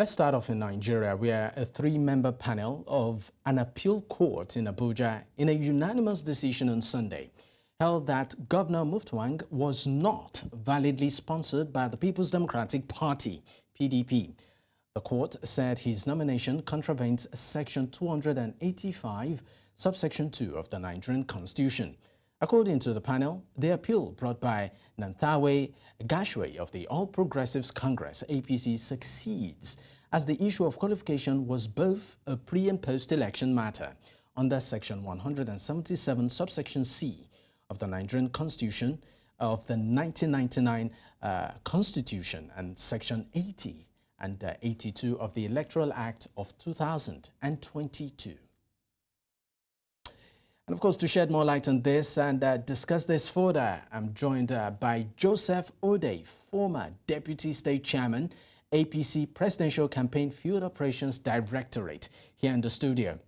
Let's start off in Nigeria, where a three-member panel of an appeal court in Abuja, in a unanimous decision on Sunday, held that Governor Muftwang was not validly sponsored by the People's Democratic Party, PDP. The court said his nomination contravenes Section 285, subsection 2 of the Nigerian Constitution. According to the panel, the appeal brought by Nanthawe Gashwe of the All Progressives Congress, APC, succeeds, as the issue of qualification was both a pre- and post-election matter under Section 177, subsection C of the Nigerian Constitution of the 1999 Constitution and Section 80 and 82 of the Electoral Act of 2022. And of course, to shed more light on this and discuss this further, I'm joined by Joseph Odey, former Deputy State Chairman, APC Presidential Campaign Field Operations Directorate, here in the studio.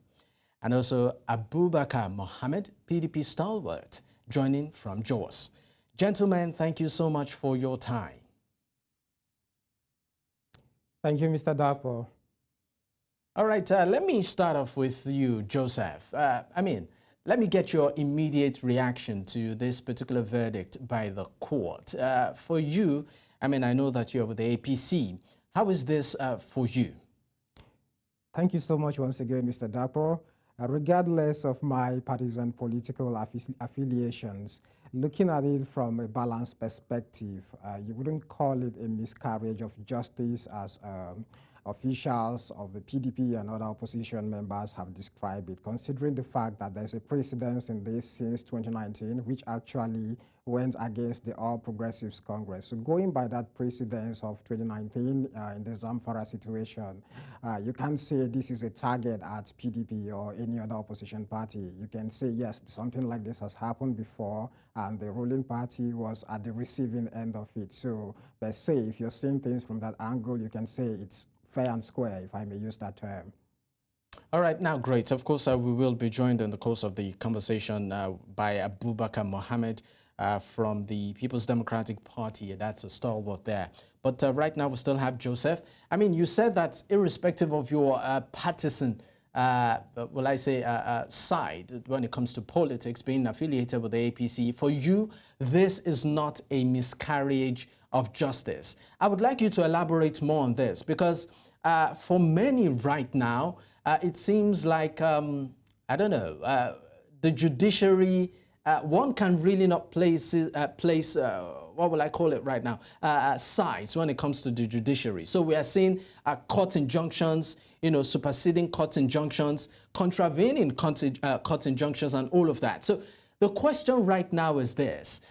And also Abubakar Mohammed, PDP stalwart, joining from Jos. Gentlemen, thank you so much for your time. Thank you, Mr. Dapo. All right, let me start off with you, Joseph. Let me get your immediate reaction to this particular verdict by the court. For you, I know that you're with the APC. How is this for you? Thank you so much once again, Mr. Dapo. Regardless of my partisan political affiliations, looking at it from a balanced perspective, you wouldn't call it a miscarriage of justice as officials of the PDP and other opposition members have described it, considering the fact that there's a precedence in this since 2019, which actually went against the All Progressives Congress. So going by that precedence of 2019 in the Zamfara situation, you can't say this is a target at PDP or any other opposition party. You can say, yes, something like this has happened before, and the ruling party was at the receiving end of it. So, per se, if you're seeing things from that angle, you can say it's fair and square, if I may use that term. All right, now great. Of course, we will be joined in the course of the conversation by Abubakar Mohammed from the People's Democratic Party. That's a stalwart there. But right now we still have Joseph. You said that irrespective of your partisan, side when it comes to politics, being affiliated with the APC, for you, this is not a miscarriage of justice. I would like you to elaborate more on this, because for many right now, it seems like, the judiciary, one can really not place what will I call it right now, sides when it comes to the judiciary. So we are seeing court injunctions, superseding court injunctions, contravening court injunctions and all of that. So the question right now is this: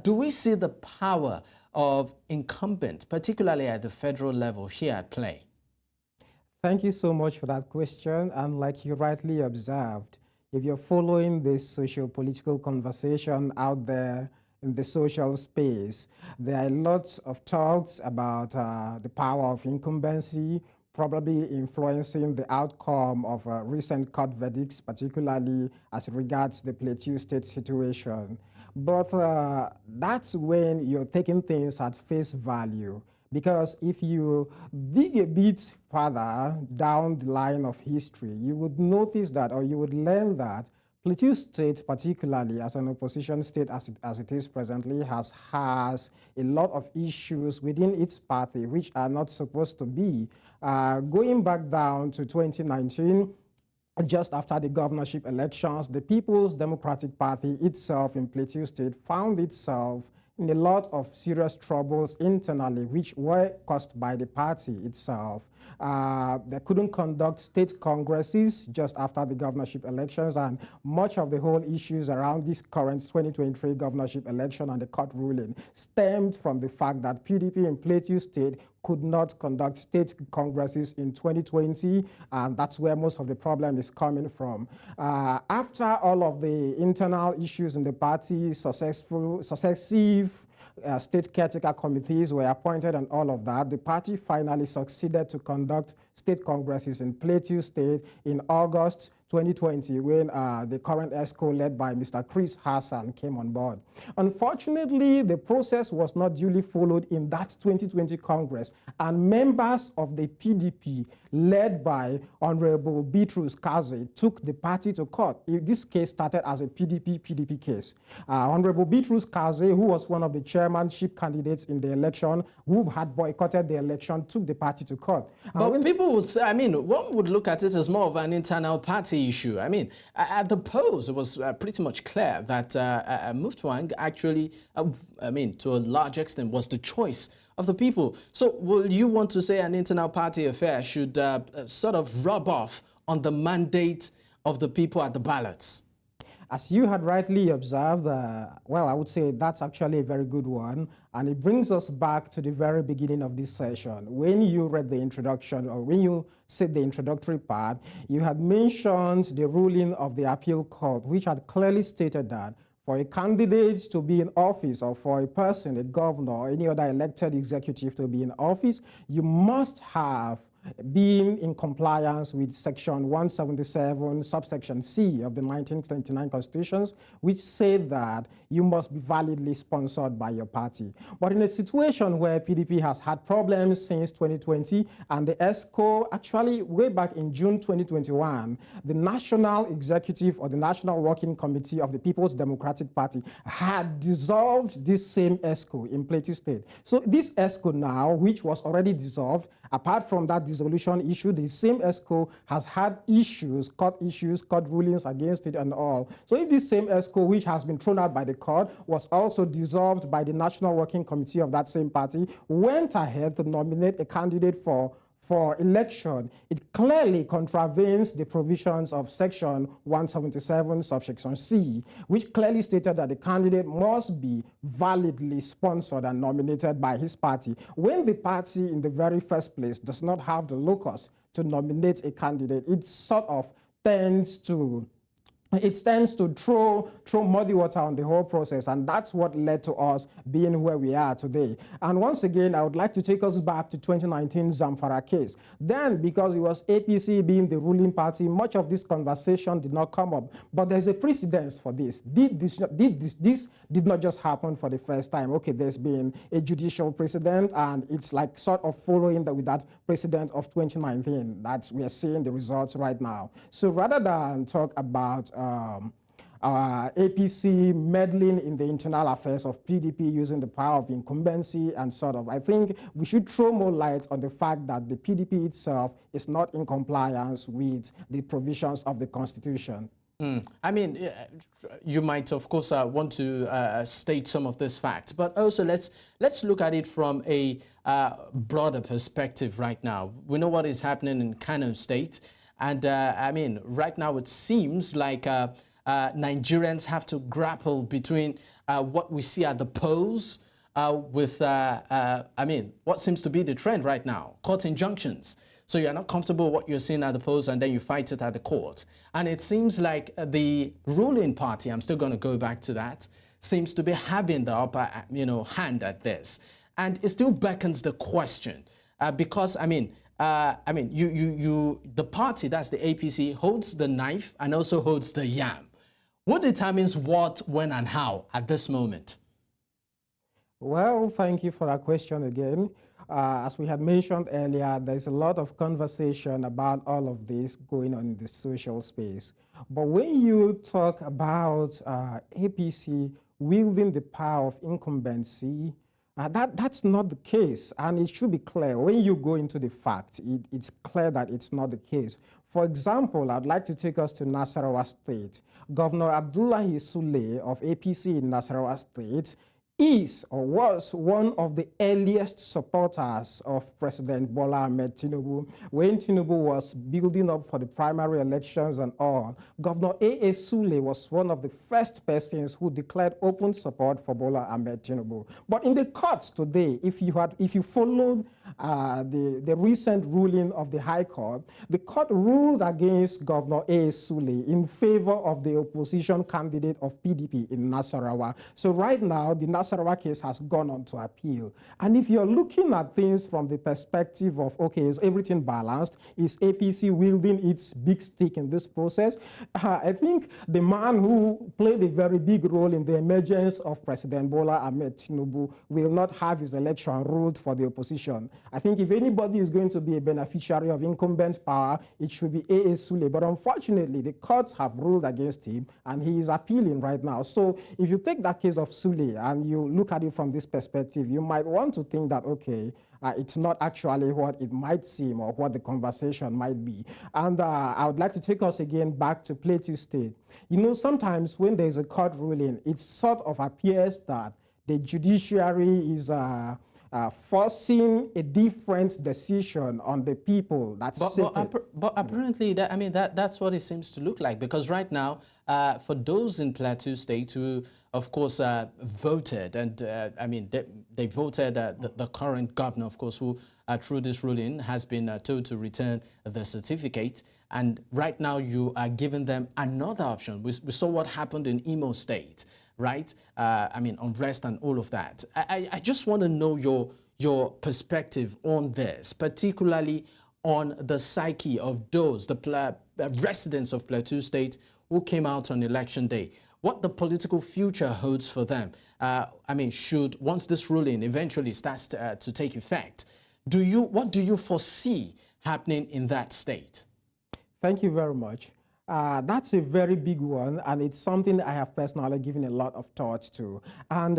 do we see the power of incumbent, particularly at the federal level, here at play? Thank you so much for that question. And like you rightly observed, if you're following this socio-political conversation out there in the social space, there are lots of talks about the power of incumbency, probably influencing the outcome of recent court verdicts, particularly as regards the Plateau State situation. But that's when you're taking things at face value. Because if you dig a bit further down the line of history, you would notice that, or you would learn that Plateau State, particularly as an opposition state as it is presently, has a lot of issues within its party which are not supposed to be. Going back down to 2019, just after the governorship elections, the People's Democratic Party itself in Plateau State found itself in a lot of serious troubles internally, which were caused by the party itself. They couldn't conduct state congresses just after the governorship elections, and much of the whole issues around this current 2023 governorship election and the court ruling stemmed from the fact that PDP in Plateau State could not conduct state congresses in 2020, and that's where most of the problem is coming from. After all of the internal issues in the party, successive state caretaker committees were appointed and all of that, the party finally succeeded to conduct state congresses in Plateau State in August 2020 when the current ESCO led by Mr. Chris Hassan came on board. Unfortunately, the process was not duly followed in that 2020 Congress, and members of the PDP led by Honorable Bitrus Kazi took the party to court. This case started as a PDP-PDP case. Honorable Bitrus Kazi, who was one of the chairmanship candidates in the election, who had boycotted the election, took the party to court. But people would say, I mean, one would look at it as more of an internal party issue. I mean, at the polls, it was pretty much clear that Mutfwang actually, I mean, to a large extent, was the choice of the people. So will you want to say an internal party affair should sort of rub off on the mandate of the people at the ballots? As you had rightly observed, well, I would say that's actually a very good one. And it brings us back to the very beginning of this session. When you read the introduction, or when you said the introductory part, you had mentioned the ruling of the appeal court, which had clearly stated that for a candidate to be in office, or for a person, a governor, or any other elected executive to be in office, you must have being in compliance with Section 177, subsection C of the 1929 Constitutions, which say that you must be validly sponsored by your party. But in a situation where PDP has had problems since 2020, and the ESCO, actually way back in June 2021, the National Executive or the National Working Committee of the People's Democratic Party had dissolved this same ESCO in Plateau State. So this ESCO now, which was already dissolved, apart from that dissolution issue, the same ESCO has had issues, court rulings against it and all. So if this same ESCO, which has been thrown out by the court, was also dissolved by the National Working Committee of that same party, went ahead to nominate a candidate for election, it clearly contravenes the provisions of Section 177, subsection C, which clearly stated that the candidate must be validly sponsored and nominated by his party. When the party in the very first place does not have the locus to nominate a candidate, it sort of tends to throw muddy water on the whole process, and that's what led to us being where we are today. And once again, I would like to take us back to 2019 Zamfara case. Then, because it was APC being the ruling party, much of this conversation did not come up. But there's a precedence for this. This did not just happen for the first time. Okay, there's been a judicial precedent, and it's like sort of following with that precedent of 2019. We are seeing the results right now. So rather than talk about APC meddling in the internal affairs of PDP using the power of incumbency and sort of, I think we should throw more light on the fact that the PDP itself is not in compliance with the provisions of the Constitution. I mean, you might, of course, want to state some of this facts, but also let's look at it from a broader perspective right now. We know what is happening in Kano State, and I mean, right now it seems like Nigerians have to grapple between what we see at the polls with, I mean, what seems to be the trend right now, court injunctions. So you're not comfortable with what you're seeing at the polls, and then you fight it at the court. And it seems like the ruling party, I'm still going to go back to that, seems to be having the upper hand at this. And it still beckons the question, because, I mean, the party, that's the APC, holds the knife and also holds the yam. What determines what, when, and how at this moment? Well, thank you for that question again. As we had mentioned earlier, there's a lot of conversation about all of this going on in the social space. But when you talk about APC wielding the power of incumbency, that's not the case, and it should be clear. When you go into the fact, it's clear that it's not the case. For example, I'd like to take us to Nasarawa State. Governor Abdullahi Sule of APC in Nasarawa State is or was one of the earliest supporters of President Bola Ahmed Tinubu when Tinubu was building up for the primary elections and all. Governor A.A. Sule was one of the first persons who declared open support for Bola Ahmed Tinubu. But in the courts today, if you followed the recent ruling of the High Court, the court ruled against Governor A. Sule in favor of the opposition candidate of PDP in Nasarawa. So right now, the Nasarawa case has gone on to appeal. And if you're looking at things from the perspective of, okay, is everything balanced? Is APC wielding its big stick in this process? I think the man who played a very big role in the emergence of President Bola Ahmed Tinubu will not have his election ruled for the opposition. I think if anybody is going to be a beneficiary of incumbent power, it should be A.A. Sule. But unfortunately, the courts have ruled against him, and he is appealing right now. So if you take that case of Sule and you look at it from this perspective, you might want to think that, okay, it's not actually what it might seem or what the conversation might be. And I would like to take us again back to Plateau State. You know, sometimes when there's a court ruling, it sort of appears that the judiciary is forcing a different decision on the people. But apparently, that's what it seems to look like, because right now, for those in Plateau State who, of course, voted, and they voted the current governor, of course, who through this ruling has been told to return the certificate, and right now you are giving them another option. We saw what happened in Imo State, right? Unrest and all of that. I just want to know your perspective on this, particularly on the psyche of those, the residents of Plateau State who came out on election day. What the political future holds for them. Once this ruling eventually starts to take effect, what do you foresee happening in that state? Thank you very much. That's a very big one, and it's something I have personally given a lot of thought to. And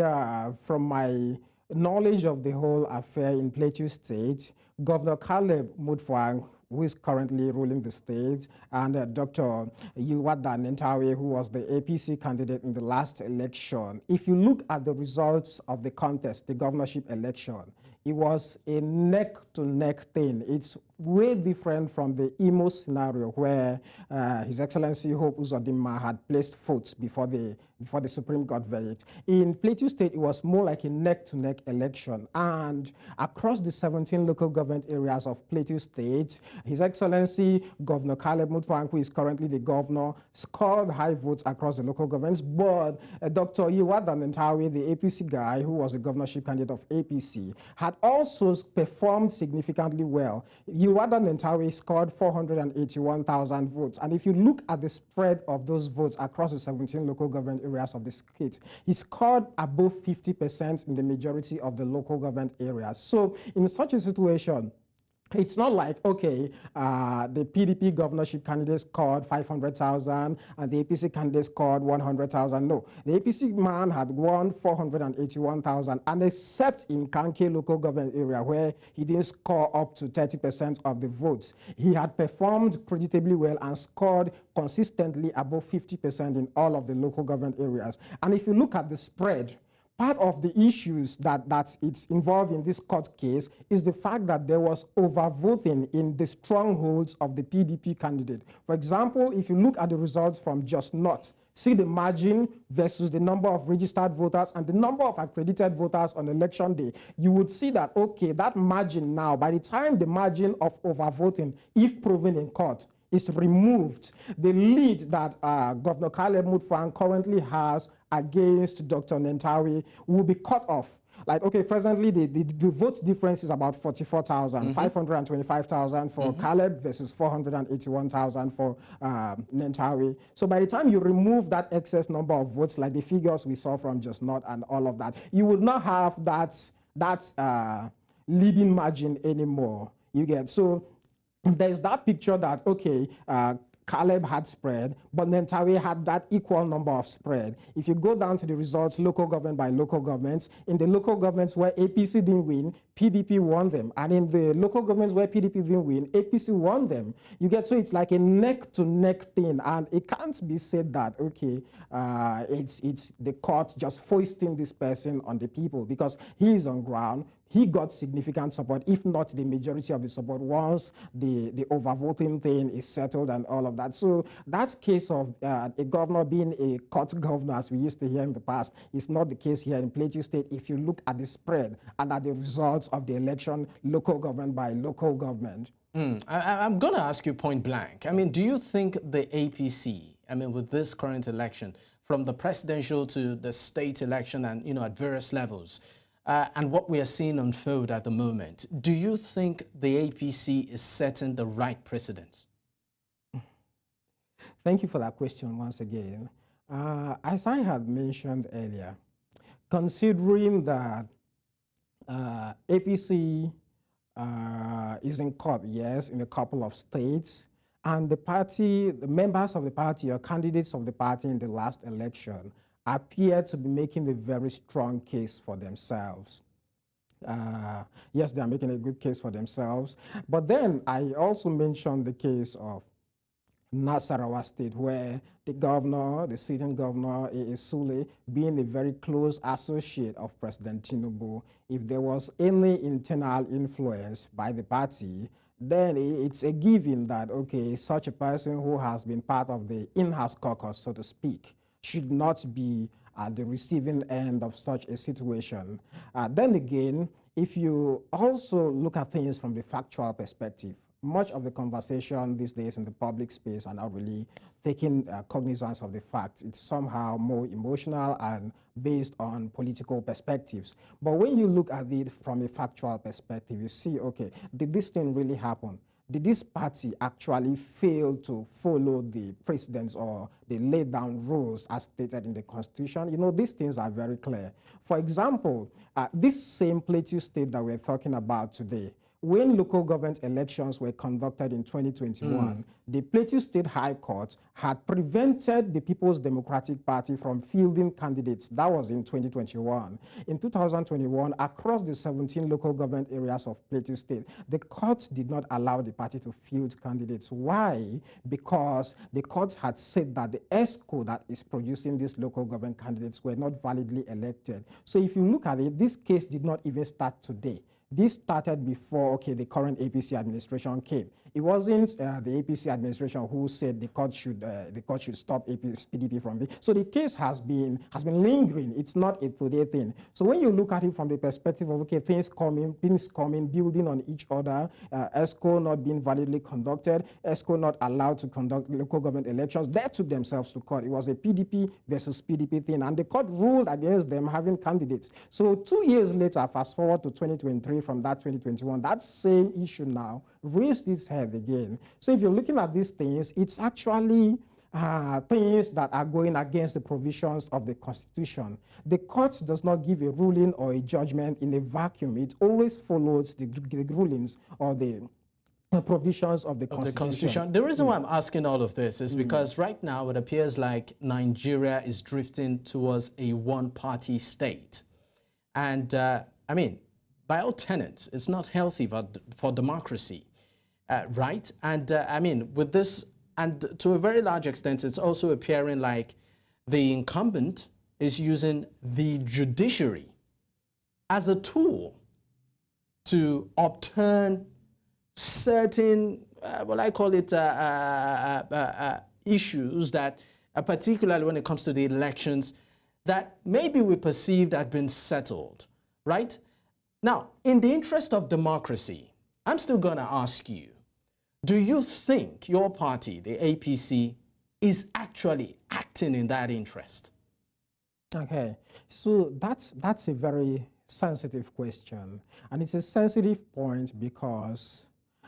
from my knowledge of the whole affair in Plateau State, Governor Caleb Mutfwang, who is currently ruling the state, and Dr. Yilwada Nentawe, who was the APC candidate in the last election. If you look at the results of the contest, the governorship election, it was a neck-to-neck thing. It's way different from the Imo scenario where His Excellency Hope Uzodinma had placed votes before the Supreme Court verdict. In Plateau State, it was more like a neck-to-neck election. And across the 17 local government areas of Plateau State, His Excellency Governor Caleb Mutfwang, who is currently the governor, scored high votes across the local governments. But Dr. Yiwada Nentawe, the APC guy, who was the governorship candidate of APC, had also performed significantly well. Yiwada Nentawe scored 481,000 votes. And if you look at the spread of those votes across the 17 local government areas of the state, he scored above 50% in the majority of the local government areas. So in such a situation, it's not like, okay, the PDP governorship candidate scored 500,000 and the APC candidate scored 100,000. No, the APC man had won 481,000, and except in Kanke local government area where he didn't score up to 30% of the votes, he had performed creditably well and scored consistently above 50% in all of the local government areas. And if you look at the spread, part of the issues that it's involved in this court case is the fact that there was overvoting in the strongholds of the PDP candidate. For example, if you look at the results from Just Not, see the margin versus the number of registered voters and the number of accredited voters on election day, you would see that, okay, that margin now, by the time the margin of overvoting, if proven in court, is removed, the lead that Governor Caleb Mutfwang currently has against Dr. Nentawe will be cut off. Like, okay, presently the vote difference is about 44,000, 525,000 for Caleb versus 481,000 for Nentawe. So by the time you remove that excess number of votes, like the figures we saw from Just Not and all of that, you would not have that leading margin anymore. You get so. There's that picture that, okay, Caleb had spread, but Nentawe had that equal number of spread. If you go down to the results, local government by local governments, in the local governments where APC didn't win, PDP won them. And in the local governments where PDP didn't win, APC won them. You get, so it's like a neck-to-neck thing. And it can't be said that, okay, it's the court just foisting this person on the people, because he is on ground. he got significant support, if not the majority of the support, once the overvoting thing is settled and all of that. So that case of a governor being a court governor, as we used to hear in the past, is not the case here in Plateau State if you look at the spread and at the results of the election, local government by local government. I'm going to ask you point blank. I mean, do you think the APC, I mean, with this current election, from the presidential to the state election and, you know, at various levels, and what we are seeing unfold at the moment, do you think the APC is setting the right precedent? Thank you for that question once again. As I had mentioned earlier, considering that APC is in court, yes, in a couple of states, and the party, the members of the party or candidates of the party in the last election appear to be making a very strong case for themselves. Yes, they are making a good case for themselves. But then I also mentioned the case of Nasarawa State, where the governor, the sitting governor, Sule, being a very close associate of President Tinubu, if there was any internal influence by the party, then it's a given that, okay, such a person who has been part of the in-house caucus, so to speak, should not be at the receiving end of such a situation. Then again, if you also look at things from the factual perspective, much of the conversation these days in the public space are not really taking cognizance of the facts. It's somehow more emotional and based on political perspectives. But when you look at it from a factual perspective, you see, okay, did this thing really happen? Did this party actually fail to follow the precedents or the laid down rules as stated in the Constitution? You know, these things are very clear. For example, this same Plateau State that we're talking about today, when local government elections were conducted in 2021, the Plateau State High Court had prevented the People's Democratic Party from fielding candidates. That was in 2021. In 2021, across the 17 local government areas of Plateau State, the court did not allow the party to field candidates. Why? Because the court had said that the ESCO that is producing these local government candidates were not validly elected. So if you look at it, this case did not even start today. This started before, okay, the current APC administration came. It wasn't the APC administration who said the court should stop APC-PDP from this. So the case has been lingering. It's not a today thing. So when you look at it from the perspective of, okay, things coming, building on each other, ESCO not being validly conducted, ESCO not allowed to conduct local government elections, they took themselves to court. It was a PDP versus PDP thing, and the court ruled against them having candidates. So 2 years later, fast forward to 2023, from that 2021, that same issue now raised its head again. So if you're looking at these things, it's actually things that are going against the provisions of the Constitution. The court does not give a ruling or a judgment in a vacuum. It always follows the rulings or the provisions of the Constitution. The reason why I'm asking all of this is because right now it appears like Nigeria is drifting towards a one-party state. And I mean, by all tenets, it's not healthy for democracy, right? And I mean, with this, and to a very large extent, it's also appearing like the incumbent is using the judiciary as a tool to upturn certain, what I call it, issues that, particularly when it comes to the elections, that maybe we perceived had been settled, right? Now, in the interest of democracy, I'm still going to ask you, do you think your party, the APC, is actually acting in that interest? Okay, so that's a very sensitive question. And it's a sensitive point because,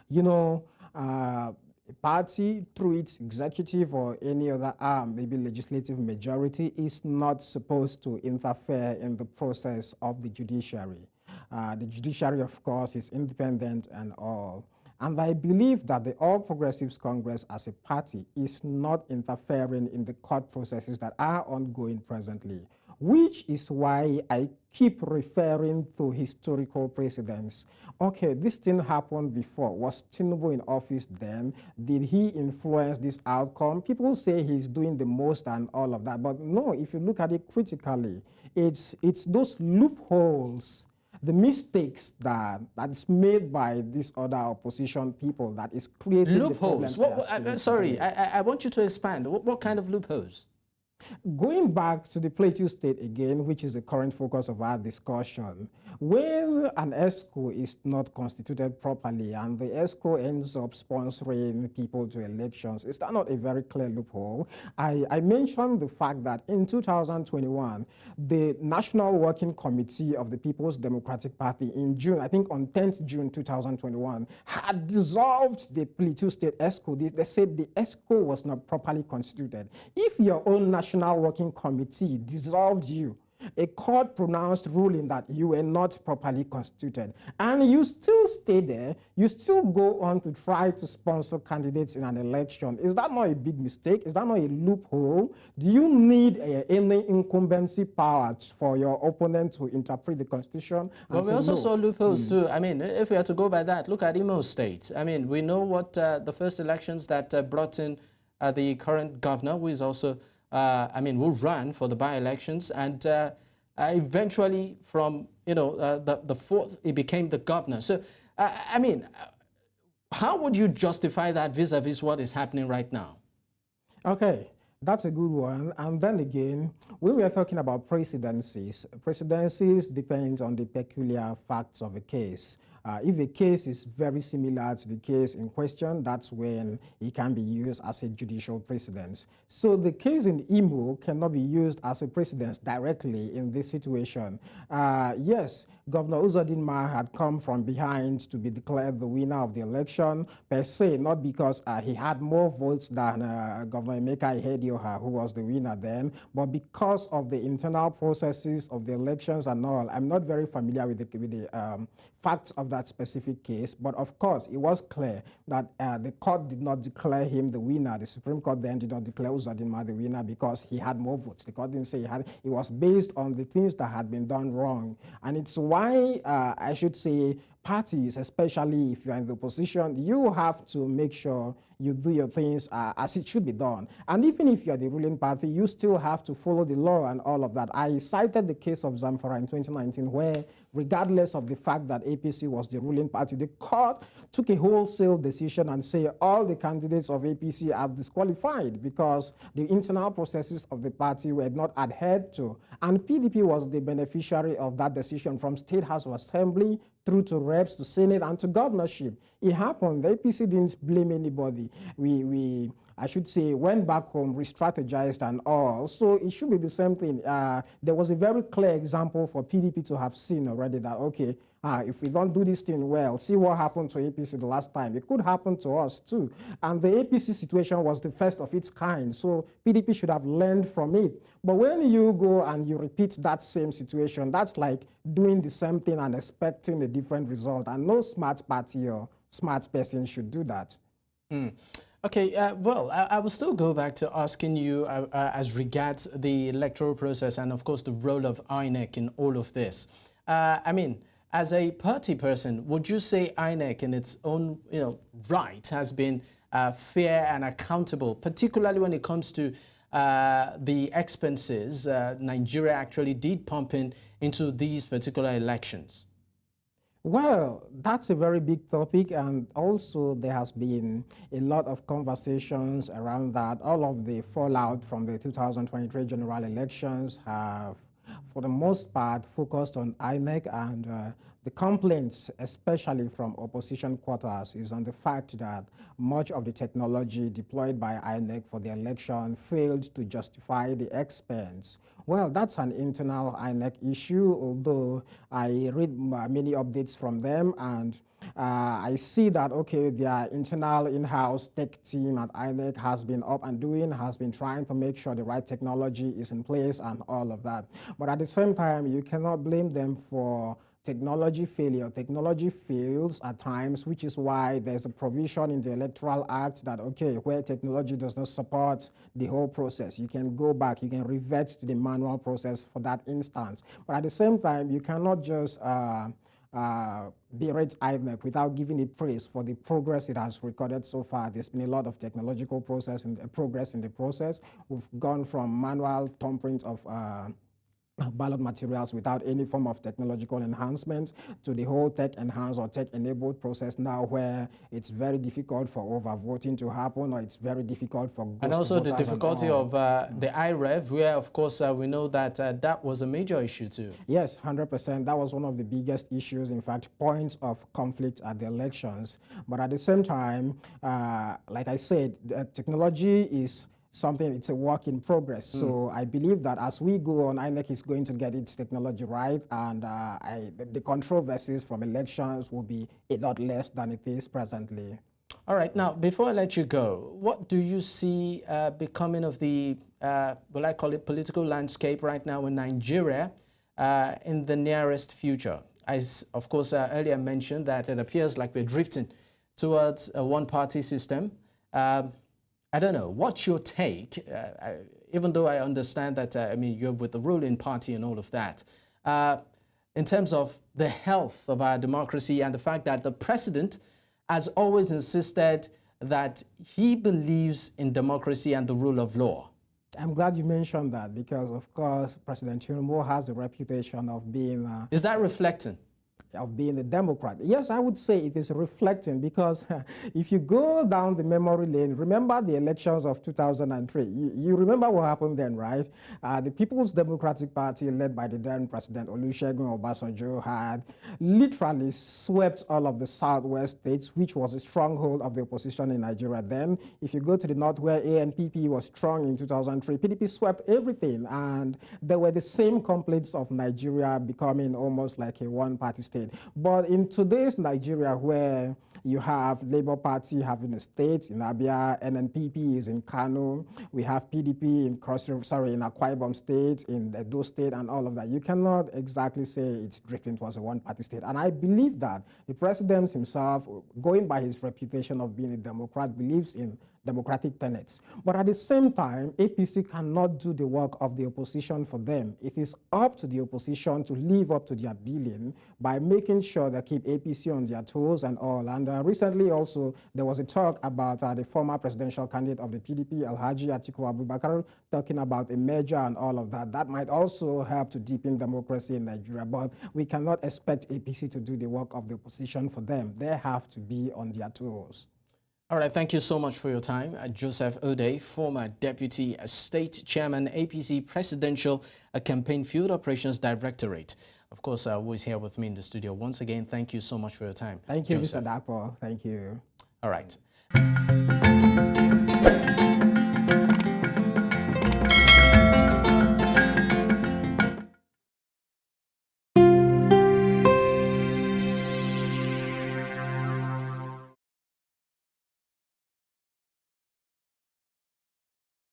you know, a party, through its executive or any other arm, maybe legislative majority, is not supposed to interfere in the process of the judiciary. The judiciary, of course, is independent and all. And I believe that the All Progressives Congress as a party is not interfering in the court processes that are ongoing presently, which is why I keep referring to historical precedents. Okay, this thing happened before. Was Tinubu in office then? Did he influence this outcome? People say he's doing the most and all of that, but no, if you look at it critically, it's those loopholes the mistakes that's made by these other opposition people that is creating loopholes. the problems. Sorry, I want you to expand. What kind of loopholes? Going back to the Plateau State again, which is the current focus of our discussion, when an ESCO is not constituted properly and the ESCO ends up sponsoring people to elections, is that not a very clear loophole? I mentioned the fact that in 2021, the National Working Committee of the People's Democratic Party in June, I think on 10th June 2021, had dissolved the Plateau State ESCO. They said the ESCO was not properly constituted. If your own National Working Committee dissolved you, a court pronounced ruling that you were not properly constituted, and you still stay there, you still go on to try to sponsor candidates in an election, is that not a big mistake? Is that not a loophole? Do you need any incumbency powers for your opponent to interpret the Constitution? But we also saw loopholes too. I mean, if we are to go by that, look at Imo State. I mean, we know what the first elections that brought in the current governor, who is also who ran for the by-elections, and eventually from, the fourth, he became the governor. So, how would you justify that vis-a-vis what is happening right now? Okay, that's a good one. And then again, when we are talking about presidencies depend on the peculiar facts of a case. If a case is very similar to the case in question, that's when it can be used as a judicial precedent. So the case in Imo cannot be used as a precedent directly in this situation. Yes, Governor Uzodinma had come from behind to be declared the winner of the election, per se, not because he had more votes than Governor Emeka Ihedioha, who was the winner then, but because of the internal processes of the elections and all. I'm not very familiar with the facts of that specific case, but of course, it was clear that the court did not declare him the winner. The Supreme Court then did not declare Uzodinma the winner because he had more votes. The court didn't say he had. It was based on the things that had been done wrong. And it's why I should say parties, especially if you're in the opposition, you have to make sure you do your things as it should be done. And even if you're the ruling party, you still have to follow the law and all of that. I cited the case of Zamfara in 2019 where, regardless of the fact that APC was the ruling party, the court took a wholesale decision and say all the candidates of APC are disqualified because the internal processes of the party were not adhered to. And PDP was the beneficiary of that decision from State House of Assembly through to reps, to Senate, and to governorship. It happened. The APC didn't blame anybody. I should say, went back home, re-strategized and all. So it should be the same thing. There was a very clear example for PDP to have seen already that, okay, if we don't do this thing well, see what happened to APC the last time. It could happen to us too. And the APC situation was the first of its kind. So PDP should have learned from it. But when you go and you repeat that same situation, that's like doing the same thing and expecting a different result. And no smart party or smart person should do that. Okay, well, I will still go back to asking you as regards the electoral process and, of course, the role of INEC in all of this. As a party person, would you say INEC in its own right has been fair and accountable, particularly when it comes to the expenses Nigeria actually did pump in into these particular elections? Well, that's a very big topic, and also there has been a lot of conversations around that. All of the fallout from the 2023 general elections have, for the most part, focused on INEC, and the complaints, especially from opposition quarters, is on the fact that much of the technology deployed by INEC for the election failed to justify the expense. Well, that's an internal INEC issue, although I read many updates from them, and I see that, okay, their internal in-house tech team at INEC has been up and doing, has been trying to make sure the right technology is in place and all of that. But at the same time, you cannot blame them for technology failure. Technology fails at times, which is why there's a provision in the Electoral Act that, okay, where technology does not support the whole process, you can go back, you can revert to the manual process for that instance. But at the same time, you cannot just berate INEC without giving it praise for the progress it has recorded so far. There's been a lot of technological progress in the process. We've gone from manual thumbprint of ballot materials without any form of technological enhancement to the whole tech-enhanced or tech-enabled process now, where it's very difficult for overvoting to happen, or it's very difficult for ghost and also the voters difficulty of the IREV, where of course we know that that was a major issue too. Yes, 100%. That was one of the biggest issues, in fact, points of conflict at the elections. But at the same time, like I said, technology is something, it's a work in progress. So I believe that as we go on, INEC is going to get its technology right, and the controversies from elections will be a lot less than it is presently. All right, now, before I let you go, what do you see becoming of the, will I call it, political landscape right now in Nigeria in the nearest future? As, of course, earlier mentioned that it appears like we're drifting towards a one-party system. I don't know, what's your take, even though I understand that, I mean, you're with the ruling party and all of that, in terms of the health of our democracy and the fact that the president has always insisted that he believes in democracy and the rule of law. I'm glad you mentioned that, because, of course, President Tinubu has a reputation of being... Is that reflecting? Of being a Democrat. Yes, I would say it is reflecting, because if you go down the memory lane, remember the elections of 2003. You remember what happened then, right? The People's Democratic Party, led by the then President Olusegun Obasanjo, had literally swept all of the southwest states, which was a stronghold of the opposition in Nigeria then. If you go to the north, where ANPP was strong in 2003, PDP swept everything, and there were the same complaints of Nigeria becoming almost like a one-party state. But in today's Nigeria, where you have Labour Party having a state in Abia, NNPP is in Kano, we have PDP in in Akwa Ibom State, in Edo State, and all of that, you cannot exactly say it's drifting towards a one-party state. And I believe that the president himself, going by his reputation of being a Democrat, believes in democratic tenets. But at the same time, APC cannot do the work of the opposition for them. It is up to the opposition to live up to their billing by making sure they keep APC on their toes and all. And recently also, there was a talk about the former presidential candidate of the PDP, Alhaji Atiku Abubakar, talking about a merger and all of that. That might also help to deepen democracy in Nigeria. But we cannot expect APC to do the work of the opposition for them. They have to be on their toes. All right, thank you so much for your time. Joseph Odey, former Deputy State Chairman, APC Presidential Campaign Field Operations Directorate. Of course, who is here with me in the studio. Once again, thank you so much for your time. Thank you, Joseph. Mr. Dapo. Thank you. All right.